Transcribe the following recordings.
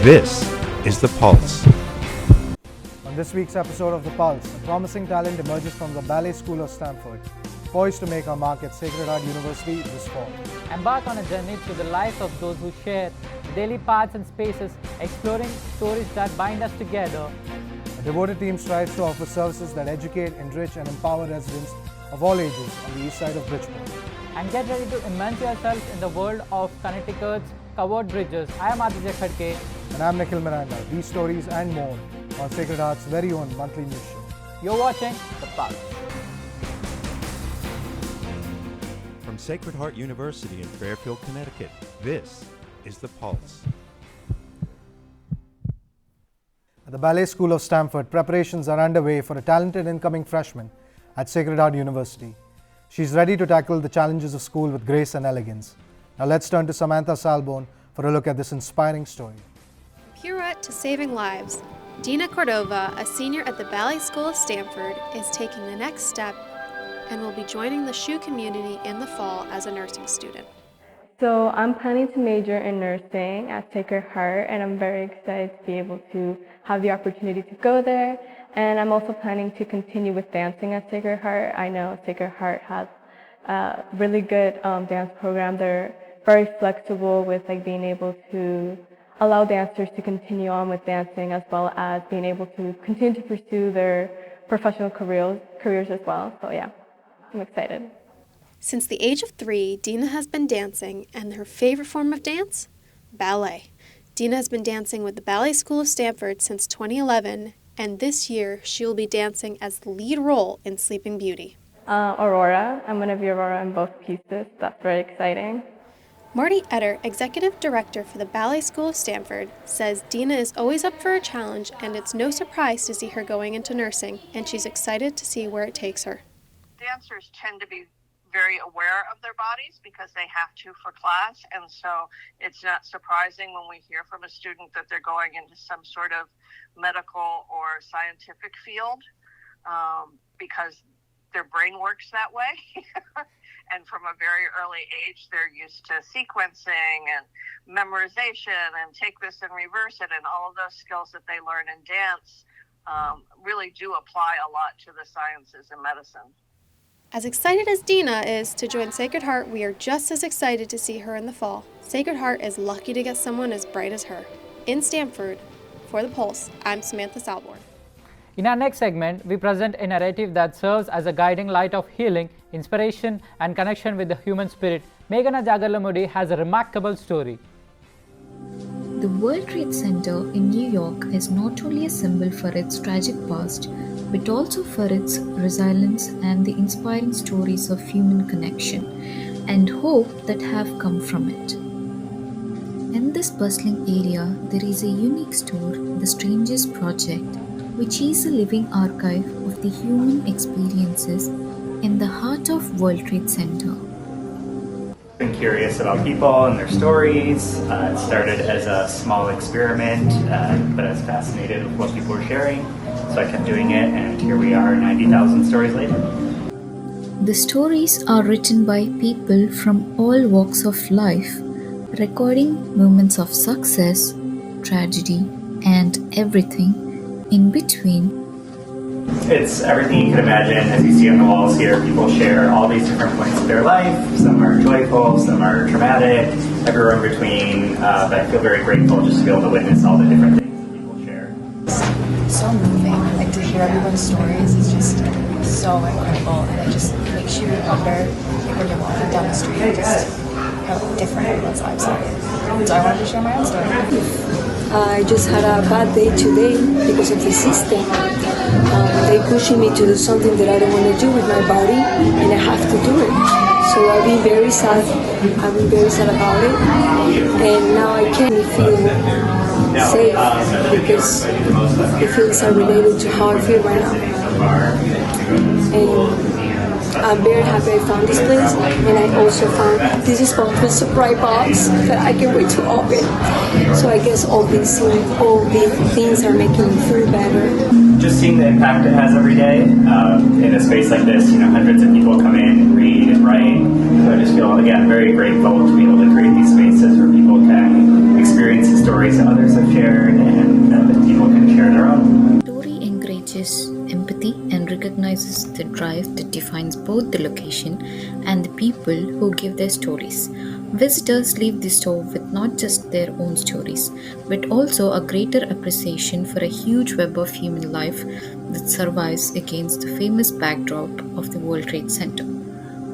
This is The Pulse. On this week's episode of The Pulse, a promising talent emerges from the Ballet School of Stanford, poised to make her mark at Sacred Heart University this fall. Embark on a journey through the lives of those who share daily paths and spaces, exploring stories that bind us together. A devoted team strives to offer services that educate, enrich, and empower residents of all ages on the east side of Bridgeport. And get ready to immerse yourself in the world of Connecticut's covered bridges. I am Aditya Khadke. And I'm Nikhil Miranda. These stories and more on Sacred Heart's very own monthly news show. You're watching The Pulse. From Sacred Heart University in Fairfield, Connecticut, this is The Pulse. At the Ballet School of Stanford, preparations are underway for a talented incoming freshman at Sacred Heart University. She's ready to tackle the challenges of school with grace and elegance. Now let's turn to Samantha Salbone for a look at this inspiring story. Pirouette to saving lives. Dina Cordova, a senior at the Ballet School of Stanford, is taking the next step and will be joining the SHU community in the fall as a nursing student. So I'm planning to major in nursing at Sacred Heart, and I'm very excited to be able to have the opportunity to go there. And I'm also planning to continue with dancing at Sacred Heart. I know Sacred Heart has a really good dance program. They're very flexible with being able to allow dancers to continue on with dancing, as well as being able to continue to pursue their professional careers as well. So yeah, I'm excited. Since the age of 3, Dina has been dancing, and her favorite form of dance? Ballet. Dina has been dancing with the Ballet School of Stanford since 2011, and this year she will be dancing as the lead role in Sleeping Beauty. Aurora. I'm going to be Aurora in both pieces. That's very exciting. Marty Etter, Executive Director for the Ballet School of Stanford, says Dina is always up for a challenge, and it's no surprise to see her going into nursing, and she's excited to see where it takes her. Dancers tend to be very aware of their bodies because they have to for class, and so it's not surprising when we hear from a student that they're going into some sort of medical or scientific field because their brain works that way. And from a very early age, they're used to sequencing and memorization and take this and reverse it, and all of those skills that they learn in dance really do apply a lot to the sciences and medicine. As excited as Dina is to join Sacred Heart, we are just as excited to see her in the fall. Sacred Heart is lucky to get someone as bright as her. In Stanford, for The Pulse, I'm Samantha Salborn. In our next segment, we present a narrative that serves as a guiding light of healing, inspiration, and connection with the human spirit. Meghana Jagarlamudi has a remarkable story. The World Trade Center in New York is not only a symbol for its tragic past, but also for its resilience and the inspiring stories of human connection and hope that have come from it. In this bustling area, there is a unique store, the Strangers Project, which is a living archive of the human experiences in the heart of World Trade Center. Been curious about people and their stories. It started as a small experiment, but I was fascinated with what people were sharing, so I kept doing it, and here we are 90,000 stories later. The stories are written by people from all walks of life, recording moments of success, tragedy, and everything in between. It's everything you can imagine. As you see on the walls here, people share all these different points of their life. Some are joyful, some are traumatic, everywhere in between. But I feel very grateful just to be able to witness all the different things that people share. It's so moving. To hear everyone's stories is just so incredible, and it just makes you wonder when you're walking down the street just how different everyone's lives are. So I wanted to share my own story. I just had a bad day today because of the system. They pushing me to do something that I don't want to do with my body, and I have to do it. So I've been very sad. I've been very sad about it, and now I can't feel safe because the feelings are related to how I feel right now. And I'm very happy I found this place, and I also found this is a surprise box that I can't wait to open. So I guess all these things are making me feel better. Just seeing the impact it has every day in a space like this, hundreds of people come in and read and write. So I just feel, again, very grateful to be able to create these spaces where people can experience the story stories that others have shared and that people can share their own. Story encourages empathy and recognizes the drive that defines both the location and the people who give their stories. Visitors leave the store with not just their own stories, but also a greater appreciation for a huge web of human life that survives against the famous backdrop of the World Trade Center.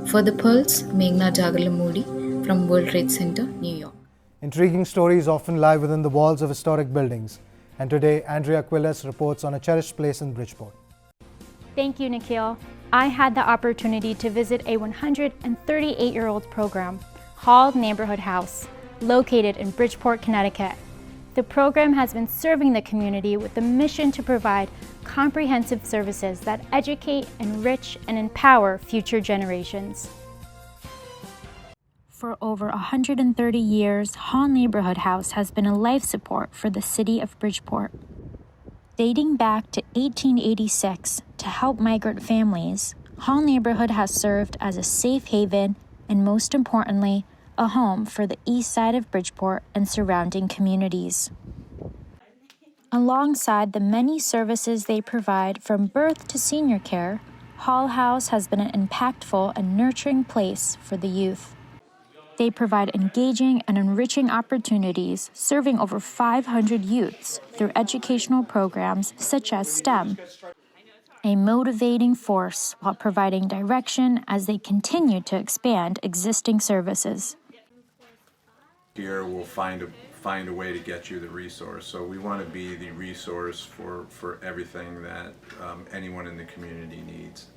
For The Pulse, Meghna Jagalamudi from World Trade Center, New York. Intriguing stories often lie within the walls of historic buildings. And today, Andrea Quilles reports on a cherished place in Bridgeport. Thank you, Nikhil. I had the opportunity to visit a 138-year-old program, Hall Neighborhood House, located in Bridgeport, Connecticut. The program has been serving the community with the mission to provide comprehensive services that educate, enrich, and empower future generations. For over 130 years, Hall Neighborhood House has been a life support for the city of Bridgeport. Dating back to 1886 to help migrant families, Hall Neighborhood has served as a safe haven and, most importantly, a home for the east side of Bridgeport and surrounding communities. Alongside the many services they provide from birth to senior care, Hall House has been an impactful and nurturing place for the youth. They provide engaging and enriching opportunities, serving over 500 youths through educational programs such as STEM, a motivating force while providing direction as they continue to expand existing services. Here we'll find a way to get you the resource. So we want to be the resource for everything that anyone in the community needs.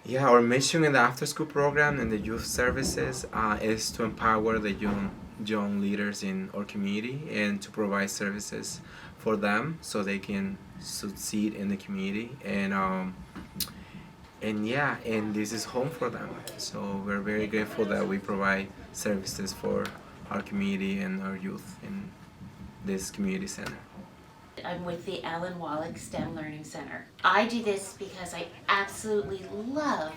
Yeah, our mission in the after-school program and the youth services is to empower the young leaders in our community and to provide services for them so they can succeed in the community. And this is home for them. So we're very grateful that we provide services for our community and our youth in this community center. I'm with the Alan Wallach STEM Learning Center. I do this because I absolutely love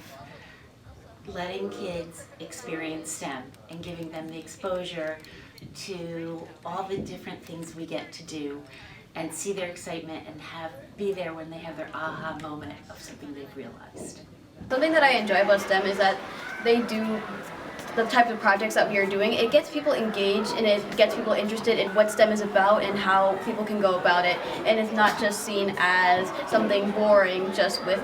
letting kids experience STEM and giving them the exposure to all the different things we get to do and see their excitement and be there when they have their aha moment of something they've realized. Something that I enjoy about STEM is that they do the types of projects that we are doing. It gets people engaged and it gets people interested in what STEM is about and how people can go about it. And it's not just seen as something boring just with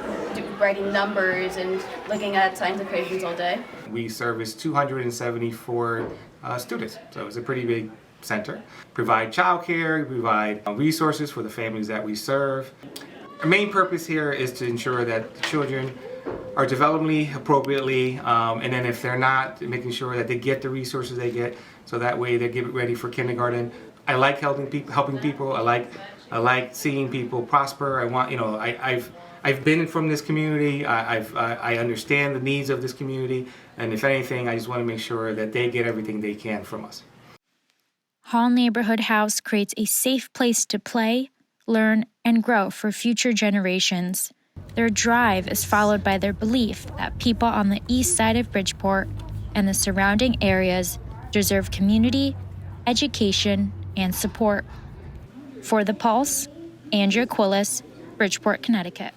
writing numbers and looking at science equations all day. We service 274 students, so it's a pretty big center. Provide childcare, provide resources for the families that we serve. Our main purpose here is to ensure that the children are developmentally appropriately, and then if they're not, making sure that they get the resources they get, so that way they get ready for kindergarten. I like helping people. I like seeing people prosper. I've been from this community. I understand the needs of this community, and if anything, I just want to make sure that they get everything they can from us. Hall Neighborhood House creates a safe place to play, learn, and grow for future generations. Their drive is followed by their belief that people on the east side of Bridgeport and the surrounding areas deserve community, education, and support. For The Pulse, Andrea Quilles, Bridgeport, Connecticut.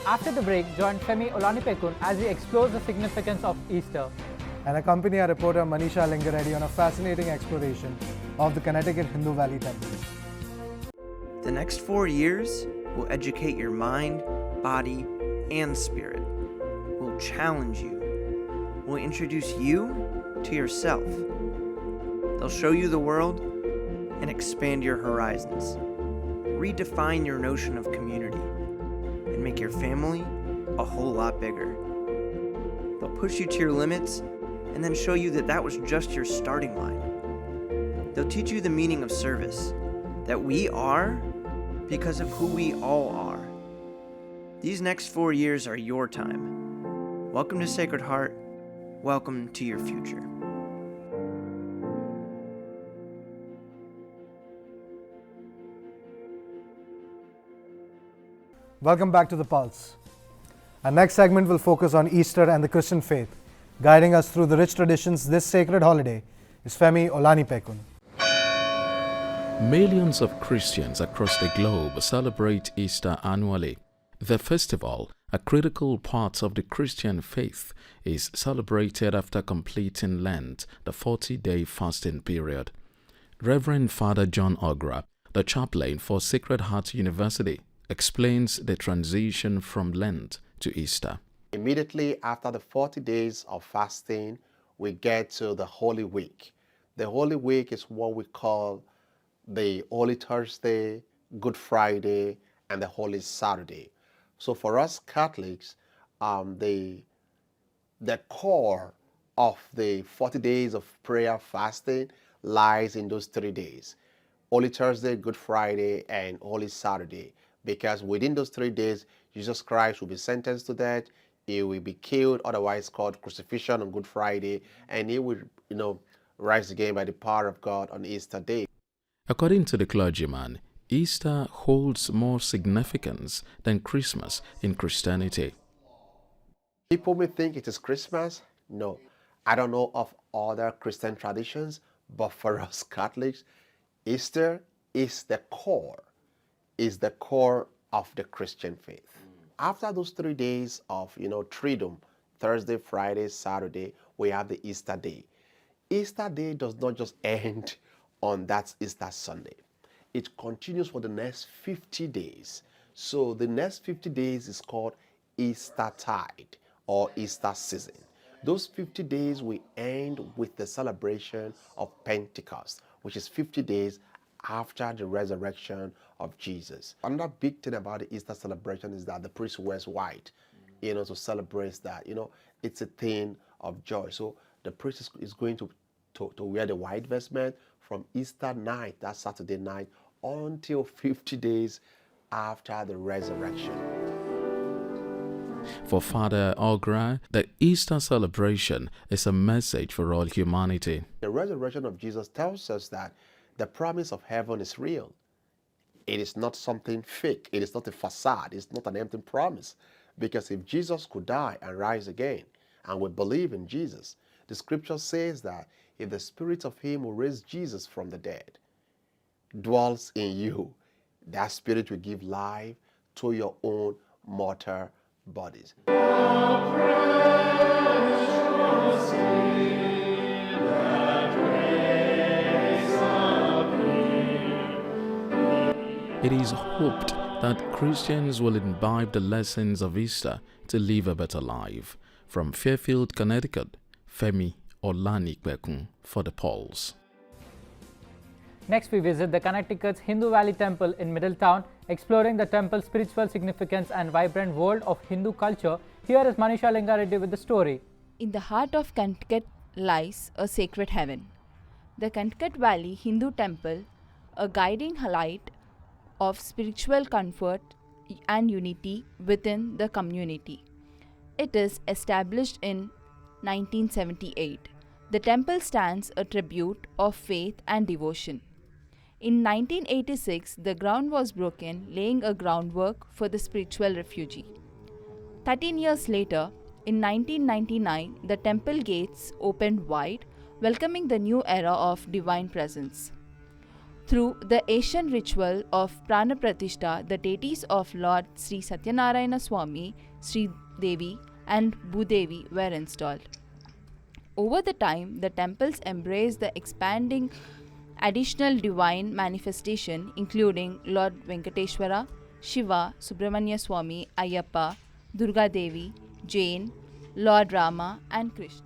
After the break, join Femi Olanipekun as he explores the significance of Easter. And accompany our reporter Manisha Lingareddy on a fascinating exploration of the Connecticut Hindu Valley Temple. The next 4 years will educate your mind, body, and spirit. Will challenge you. Will introduce you to yourself. They'll show you the world and expand your horizons. Redefine your notion of community and make your family a whole lot bigger. They'll push you to your limits and then show you that that was just your starting line. They'll teach you the meaning of service, that we are because of who we all are. These next 4 years are your time. Welcome to Sacred Heart. Welcome to your future. Welcome back to The Pulse. Our next segment will focus on Easter and the Christian faith. Guiding us through the rich traditions this sacred holiday is Femi Olanipekun. Millions of Christians across the globe celebrate Easter annually. The festival, a critical part of the Christian faith, is celebrated after completing Lent, the 40-day fasting period. Reverend Father John Ogra, the chaplain for Sacred Heart University, explains the transition from Lent to Easter. Immediately after the 40 days of fasting, we get to the Holy Week. The Holy Week is what we call the Holy Thursday, Good Friday, and the Holy Saturday. So for us Catholics, the core of the 40 days of prayer fasting lies in those 3 days, Holy Thursday, Good Friday, and Holy Saturday, because within those 3 days, Jesus Christ will be sentenced to death, he will be killed, otherwise called crucifixion on Good Friday, and he will, rise again by the power of God on Easter Day. According to the clergyman, Easter holds more significance than Christmas in Christianity. People may think it is Christmas. No, I don't know of other Christian traditions, but for us Catholics, Easter is the core of the Christian faith. After those 3 days of, Triduum, Thursday, Friday, Saturday, we have the Easter Day. Easter Day does not just end on that Easter Sunday. It continues for the next 50 days. So the next 50 days is called Eastertide or Easter season. Those 50 days we end with the celebration of Pentecost, which is 50 days after the resurrection of Jesus. Another big thing about the Easter celebration is that the priest wears white, to celebrate that. It's a thing of joy. So the priest is going to wear the white vestment from Easter night, that Saturday night, until 50 days after the resurrection. For Father Ogra, the Easter celebration is a message for all humanity. The resurrection of Jesus tells us that the promise of heaven is real. It is not something fake. It is not a facade. It's not an empty promise. Because if Jesus could die and rise again, and we believe in Jesus, the scripture says that if the spirit of him who raised Jesus from the dead dwells in you, that spirit will give life to your own mortal bodies. It is hoped that Christians will imbibe the lessons of Easter to live a better life. From Fairfield, Connecticut, Femi Olanikbekun for the Pulse. Next, we visit the Connecticut's Hindu Valley Temple in Middletown, exploring the temple's spiritual significance and vibrant world of Hindu culture. Here is Manisha Lingareddy with the story. In the heart of Connecticut lies a sacred heaven. The Connecticut Valley Hindu Temple, a guiding light of spiritual comfort and unity within the community. It is established in 1978. The temple stands a tribute of faith and devotion. In 1986, the ground was broken, laying a groundwork for the spiritual refugee. 13 years later, in 1999, the temple gates opened wide, welcoming the new era of divine presence. Through the Asian ritual of Prana Pratishta, the deities of Lord Sri Satyanarayana Swami, Sri Devi, and Bhudevi were installed. Over the time, the temples embraced the expanding additional divine manifestation, including Lord Venkateshwara, Shiva, Subramanya Swami, Ayyappa, Durga Devi, Jain, Lord Rama, and Krishna.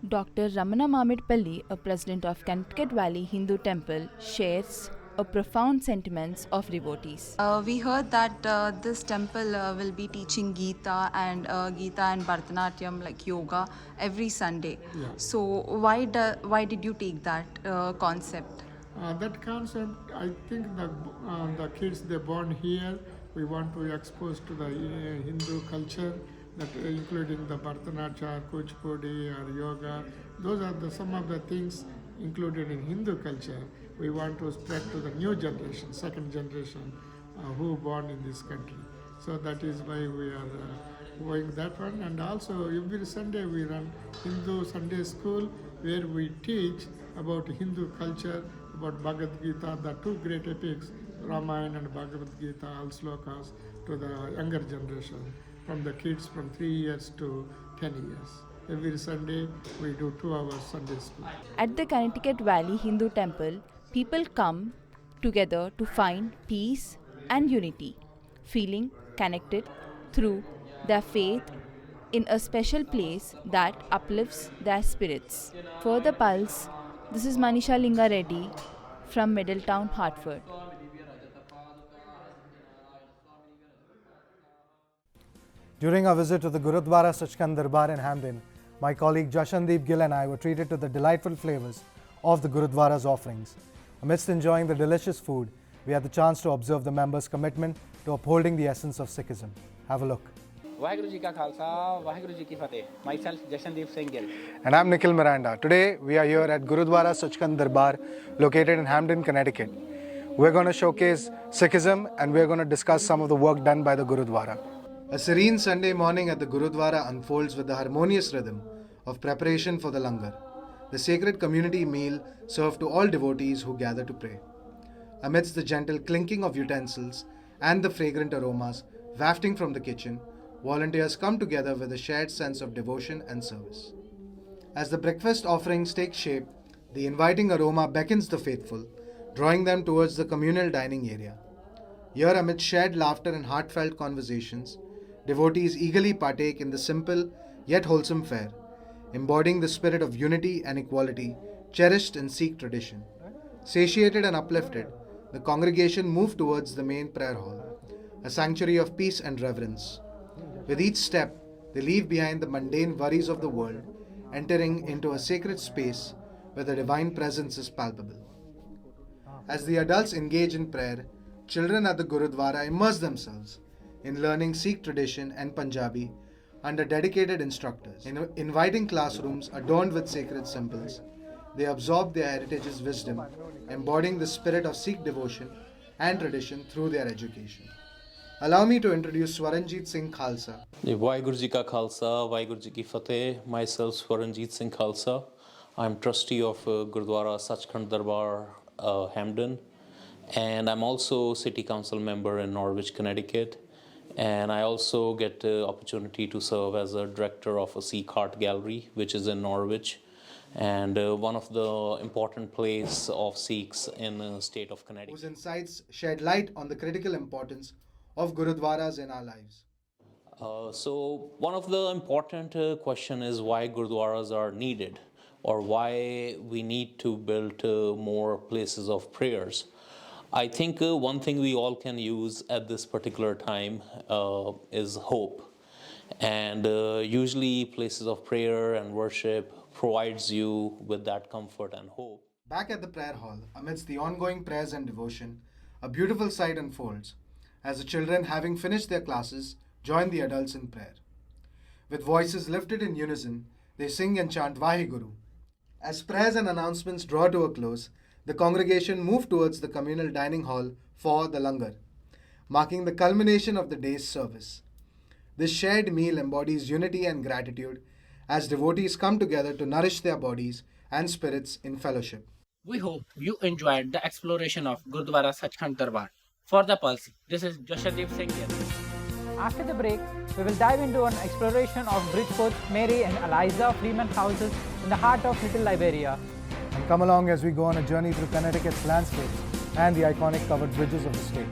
Dr. Ramana Mamidpalli, a president of Connecticut Valley Hindu Temple, shares a profound sentiments of devotees. We heard that this temple will be teaching Gita and Bharatanatyam, like yoga, every Sunday. Yeah. So why did you take that concept? That concept, I think the kids they born here, we want to expose to the Hindu culture, that including the Bharatanatyam, Kuchipudi or yoga. Those are some of the things included in Hindu culture. We want to spread to the new generation, second generation, who born in this country. So that is why we are going that one. And also every Sunday we run Hindu Sunday school where we teach about Hindu culture, about Bhagavad Gita, the two great epics, Ramayana and Bhagavad Gita, all slokas, to the younger generation, from the kids from 3 years to 10 years. Every Sunday we do 2 hours Sunday school. At the Connecticut Valley Hindu Temple, people come together to find peace and unity, feeling connected through their faith in a special place that uplifts their spirits. For the Pulse, this is Manisha Linga Reddy from Middletown, Hartford. During our visit to the Gurudwara Sachkhand Darbar in Hamden, my colleague Jashandeep Gill and I were treated to the delightful flavors of the Gurudwara's offerings. Amidst enjoying the delicious food, we had the chance to observe the members' commitment to upholding the essence of Sikhism. Have a look. Waheguru Ji Ka Khalsa, Waheguru Ji Ki Fateh. Myself, Jashandeep Singh Gill. And I'm Nikhil Miranda. Today, we are here at Gurudwara Sachkhand Darbar, located in Hamden, Connecticut. We're going to showcase Sikhism and we're going to discuss some of the work done by the Gurudwara. A serene Sunday morning at the Gurudwara unfolds with the harmonious rhythm of preparation for the langar, the sacred community meal served to all devotees who gather to pray. Amidst the gentle clinking of utensils and the fragrant aromas wafting from the kitchen, volunteers come together with a shared sense of devotion and service. As the breakfast offerings take shape, the inviting aroma beckons the faithful, drawing them towards the communal dining area. Here, amid shared laughter and heartfelt conversations, devotees eagerly partake in the simple yet wholesome fare, embodying the spirit of unity and equality cherished in Sikh tradition. Satiated and uplifted, the congregation move towards the main prayer hall, a sanctuary of peace and reverence. With each step, they leave behind the mundane worries of the world, entering into a sacred space where the divine presence is palpable. As the adults engage in prayer, children at the Gurudwara immerse themselves in learning Sikh tradition and Punjabi under dedicated instructors. In inviting classrooms adorned with sacred symbols, they absorb their heritage's wisdom, embodying the spirit of Sikh devotion and tradition through their education. Allow me to introduce Swaranjit Singh Khalsa. Waheguru Ji Ka Khalsa, Waheguru Ji Ki Fateh. Myself, Swaranjit Singh Khalsa. I'm trustee of Gurudwara Sachkhand Darbar, Hamden. And I'm also city council member in Norwich, Connecticut. And I also get the opportunity to serve as a director of a Sikh art gallery, which is in Norwich, and one of the important places of Sikhs in the state of Connecticut. Whose insights shed light on the critical importance of Gurudwaras in our lives. So one of the important question is why Gurudwaras are needed, or why we need to build more places of prayers. I think one thing we all can use at this particular time is hope. And usually places of prayer and worship provides you with that comfort and hope. Back at the prayer hall, amidst the ongoing prayers and devotion, a beautiful sight unfolds as the children, having finished their classes, join the adults in prayer. With voices lifted in unison, they sing and chant Vaheguru. As prayers and announcements draw to a close, the congregation moved towards the communal dining hall for the langar, marking the culmination of the day's service. This shared meal embodies unity and gratitude as devotees come together to nourish their bodies and spirits in fellowship. We hope you enjoyed the exploration of Gurudwara Sachkhand Darbar. For the Pulse, this is Jashandeep Singh Gill. After the break, we will dive into an exploration of Bridgeforth, Mary and Eliza Freeman houses in the heart of Little Liberia. And come along as we go on a journey through Connecticut's landscapes and the iconic covered bridges of the state.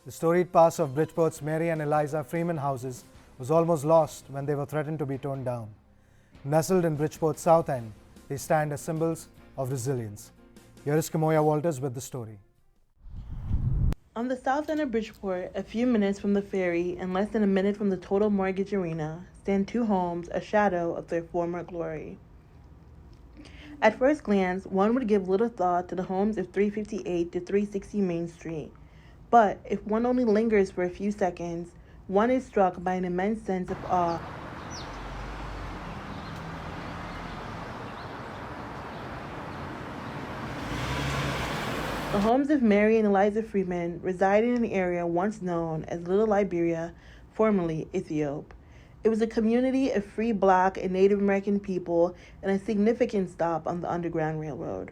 The storied past of Bridgeport's Mary and Eliza Freeman houses was almost lost when they were threatened to be torn down. Nestled in Bridgeport's south end, they stand as symbols of resilience. Here is Kamoya Walters with the story. On the south end of Bridgeport, a few minutes from the ferry and less than a minute from the Total Mortgage Arena, stand two homes, a shadow of their former glory. At first glance, one would give little thought to the homes of 358 to 360 Main Street. But if one only lingers for a few seconds, one is struck by an immense sense of awe. The homes of Mary and Eliza Freeman resided in an area once known as Little Liberia, formerly Ethiopia. It was a community of free Black and Native American people and a significant stop on the Underground Railroad.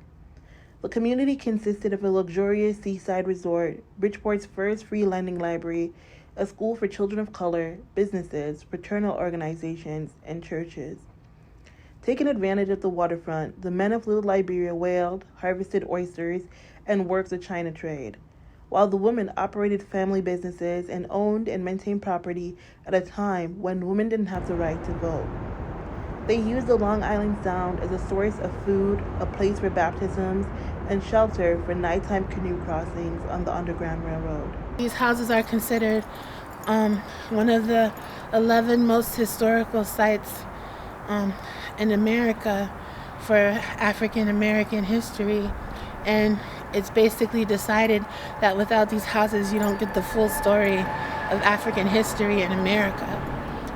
The community consisted of a luxurious seaside resort, Bridgeport's first free lending library, a school for children of color, businesses, fraternal organizations, and churches. Taking advantage of the waterfront, the men of Little Liberia whaled, harvested oysters, and worked the China trade, while the women operated family businesses and owned and maintained property at a time when women didn't have the right to vote. They used the Long Island Sound as a source of food, a place for baptisms, and shelter for nighttime canoe crossings on the Underground Railroad. These houses are considered one of the 11 most historical sites in America for African American history, and it's basically decided that without these houses you don't get the full story of African history in America.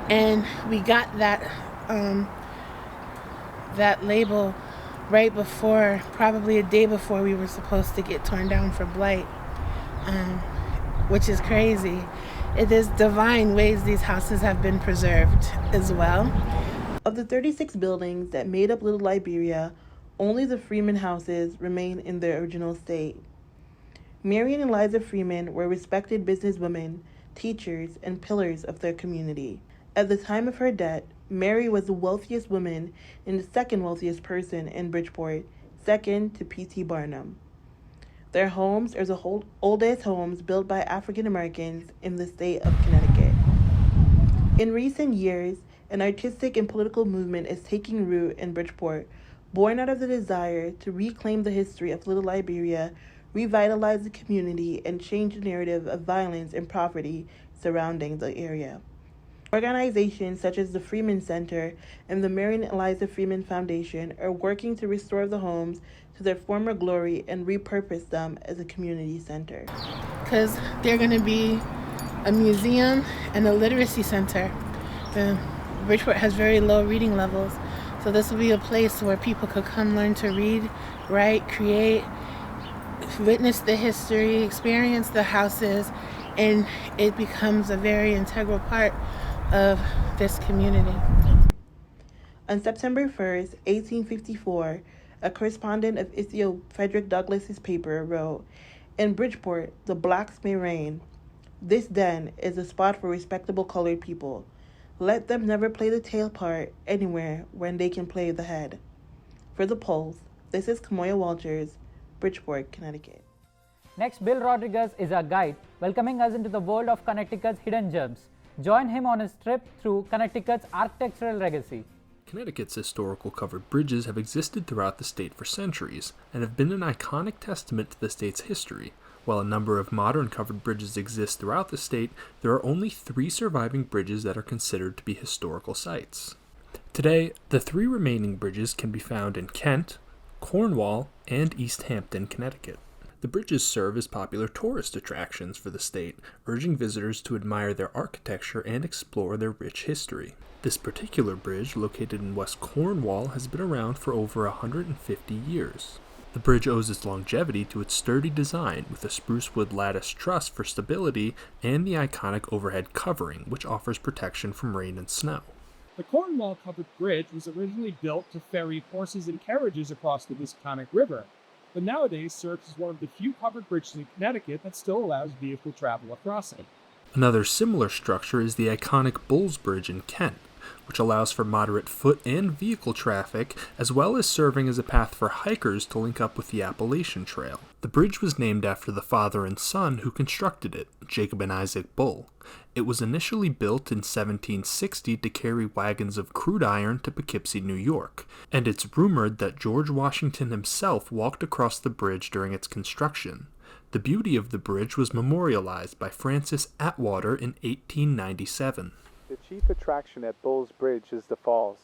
And we got that that label right before, probably a day before we were supposed to get torn down for blight, which is crazy. It is divine ways these houses have been preserved as well. Of the 36 buildings that made up Little Liberia, only the Freeman houses remain in their original state. Mary and Eliza Freeman were respected businesswomen, teachers, and pillars of their community. At the time of her death, Mary was the wealthiest woman and the second wealthiest person in Bridgeport, second to P.T. Barnum. Their homes are the oldest homes built by African Americans in the state of Connecticut. In recent years, an artistic and political movement is taking root in Bridgeport, born out of the desire to reclaim the history of Little Liberia, revitalize the community, and change the narrative of violence and poverty surrounding the area. Organizations such as the Freeman Center and the Mary and Eliza Freeman Foundation are working to restore the homes to their former glory and repurpose them as a community center. Because they're going to be a museum and a literacy center. Bridgeport has very low reading levels, so this will be a place where people could come learn to read, write, create, witness the history, experience the houses, and it becomes a very integral part of this community. On September 1st, 1854, a correspondent of Ithio Frederick Douglass's paper wrote, "In Bridgeport, the blacks may reign. This den is a spot for respectable colored people. Let them never play the tail part anywhere when they can play the head." For The Pulse, this is Kamoya Walters, Bridgeport, Connecticut. Next, Bill Rodriguez is our guide, welcoming us into the world of Connecticut's hidden gems. Join him on his trip through Connecticut's architectural legacy. Connecticut's historical covered bridges have existed throughout the state for centuries and have been an iconic testament to the state's history. While a number of modern covered bridges exist throughout the state, there are only 3 surviving bridges that are considered to be historical sites. Today, the 3 remaining bridges can be found in Kent, Cornwall, and East Hampton, Connecticut. The bridges serve as popular tourist attractions for the state, urging visitors to admire their architecture and explore their rich history. This particular bridge, located in West Cornwall, has been around for over 150 years. The bridge owes its longevity to its sturdy design, with a spruce wood lattice truss for stability and the iconic overhead covering, which offers protection from rain and snow. The Cornwall Covered Bridge was originally built to ferry horses and carriages across the Wisconsin River, but nowadays serves as one of the few covered bridges in Connecticut that still allows vehicle travel across it. Another similar structure is the iconic Bulls Bridge in Kent. which allows for moderate foot and vehicle traffic, as well as serving as a path for hikers to link up with the Appalachian Trail. The bridge was named after the father and son who constructed it, Jacob and Isaac Bull. It was initially built in 1760 to carry wagons of crude iron to Poughkeepsie, New York, and it's rumored that George Washington himself walked across the bridge during its construction. The beauty of the bridge was memorialized by Francis Atwater in 1897. The chief attraction at Bull's Bridge is the falls.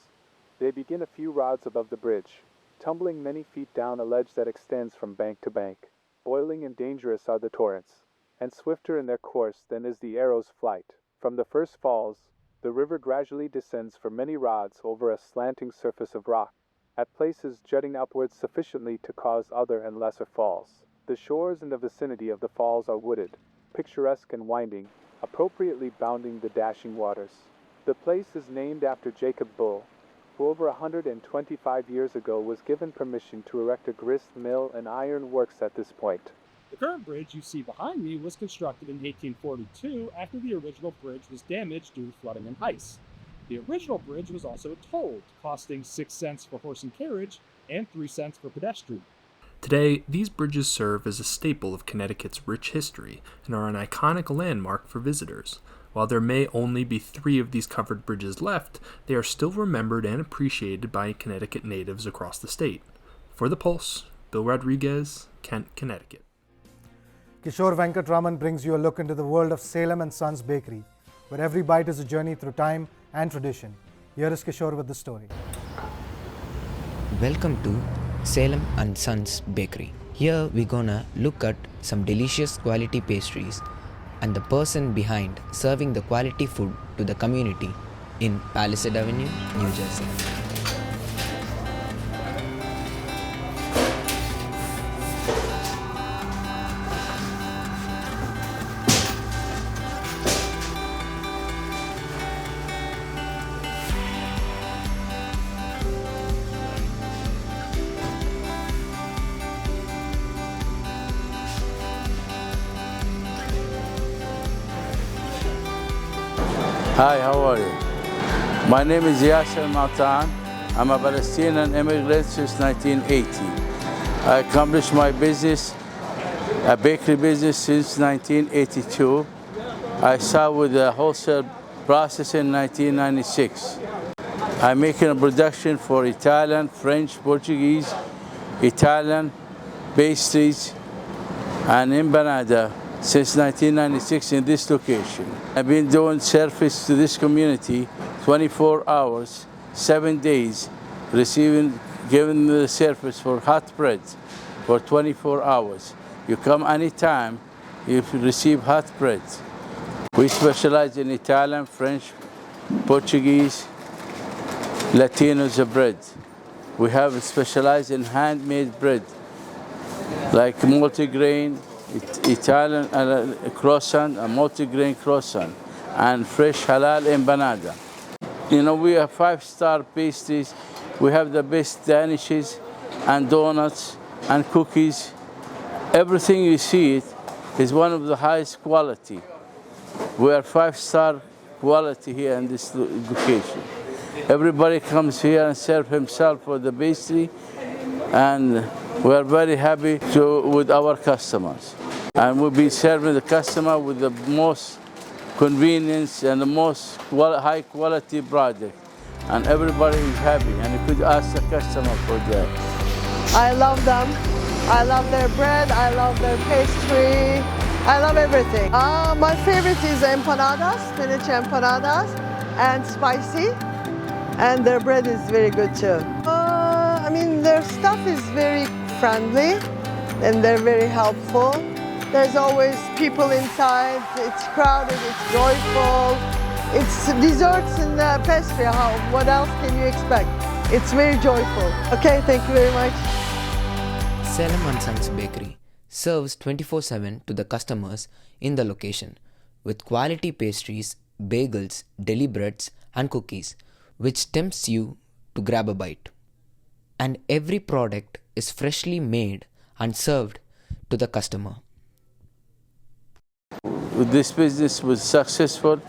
They begin a few rods above the bridge, tumbling many feet down a ledge that extends from bank to bank. Boiling and dangerous are the torrents, and swifter in their course than is the arrow's flight. From the first falls, the river gradually descends for many rods over a slanting surface of rock, at places jutting upwards sufficiently to cause other and lesser falls. The shores in the vicinity of the falls are wooded, picturesque and winding, appropriately bounding the dashing waters. The place is named after Jacob Bull, who over 125 years ago was given permission to erect a grist mill and iron works at this point. The current bridge you see behind me was constructed in 1842 after the original bridge was damaged due to flooding and ice. The original bridge was also tolled, costing 6 cents for horse and carriage and 3 cents for pedestrian. Today, these bridges serve as a staple of Connecticut's rich history and are an iconic landmark for visitors. While there may only be 3 of these covered bridges left, they are still remembered and appreciated by Connecticut natives across the state. For The Pulse, Bill Rodriguez, Kent, Connecticut. Kishore Venkatraman brings you a look into the world of Salem and Sons Bakery, where every bite is a journey through time and tradition. Here is Kishore with the story. Welcome to Salem and Sons Bakery. Here we're gonna look at some delicious quality pastries and the person behind serving the quality food to the community in Palisade Avenue, New Jersey. Hi, how are you? My name is Yasser Matan. I'm a Palestinian immigrant since 1980. I accomplished my business, a bakery business, since 1982. I started with the wholesale process in 1996. I'm making a production for Italian, French, Portuguese, Italian pastries, and empanada since 1996 in this location. I've been doing service to this community 24 hours, 7 days, giving the service for hot bread for 24 hours. You come anytime, you receive hot bread. We specialize in Italian, French, Portuguese, Latinos bread. We have specialized in handmade bread, like multigrain, Italian croissant, a multi-grain croissant, and fresh halal empanada. You know, we have 5-star pastries. We have the best danishes and donuts and cookies. Everything you see is one of the highest quality. We are 5-star quality here in this location. Everybody comes here and serve himself for the pastry, and we are very happy with our customers. And we'll be serving the customer with the most convenience and the most high quality product. And everybody is happy, and you could ask the customer for that. I love them. I love their bread, I love their pastry, I love everything. My favorite is empanadas, spinach empanadas, and spicy. And their bread is very good too. I mean, their stuff is very friendly and they're very helpful. There's always people inside. It's crowded, it's joyful. It's desserts and pastry. What else can you expect? It's very joyful. Okay, thank you very much. Salem and Sons Bakery serves 24/7 to the customers in the location with quality pastries, bagels, deli breads and cookies, which tempts you to grab a bite. And every product is freshly made and served to the customer. This business was successful,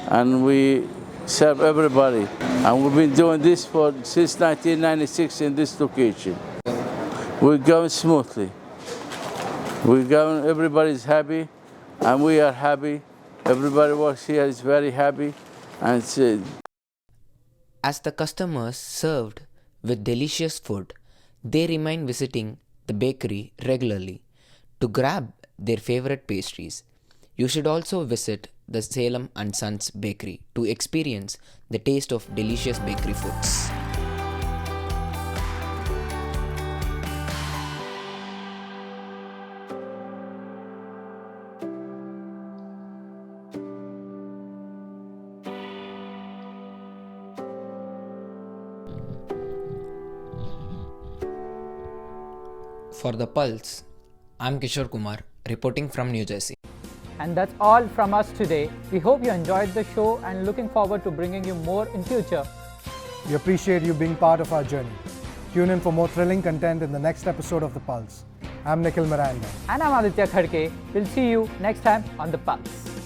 and we serve everybody. And we've been doing this since 1996 in this location. We're going smoothly. We're going, everybody's happy, and we are happy. Everybody works here is very happy. And As the customers served with delicious food, they remain visiting the bakery regularly to grab their favorite pastries. You should also visit the Salem & Sons Bakery to experience the taste of delicious bakery foods. For The Pulse, I'm Kishore Kumar, reporting from New Jersey. And that's all from us today. We hope you enjoyed the show and looking forward to bringing you more in future. We appreciate you being part of our journey. Tune in for more thrilling content in the next episode of The Pulse. I'm Nikhil Miranda. And I'm Aditya Khadke. We'll see you next time on The Pulse.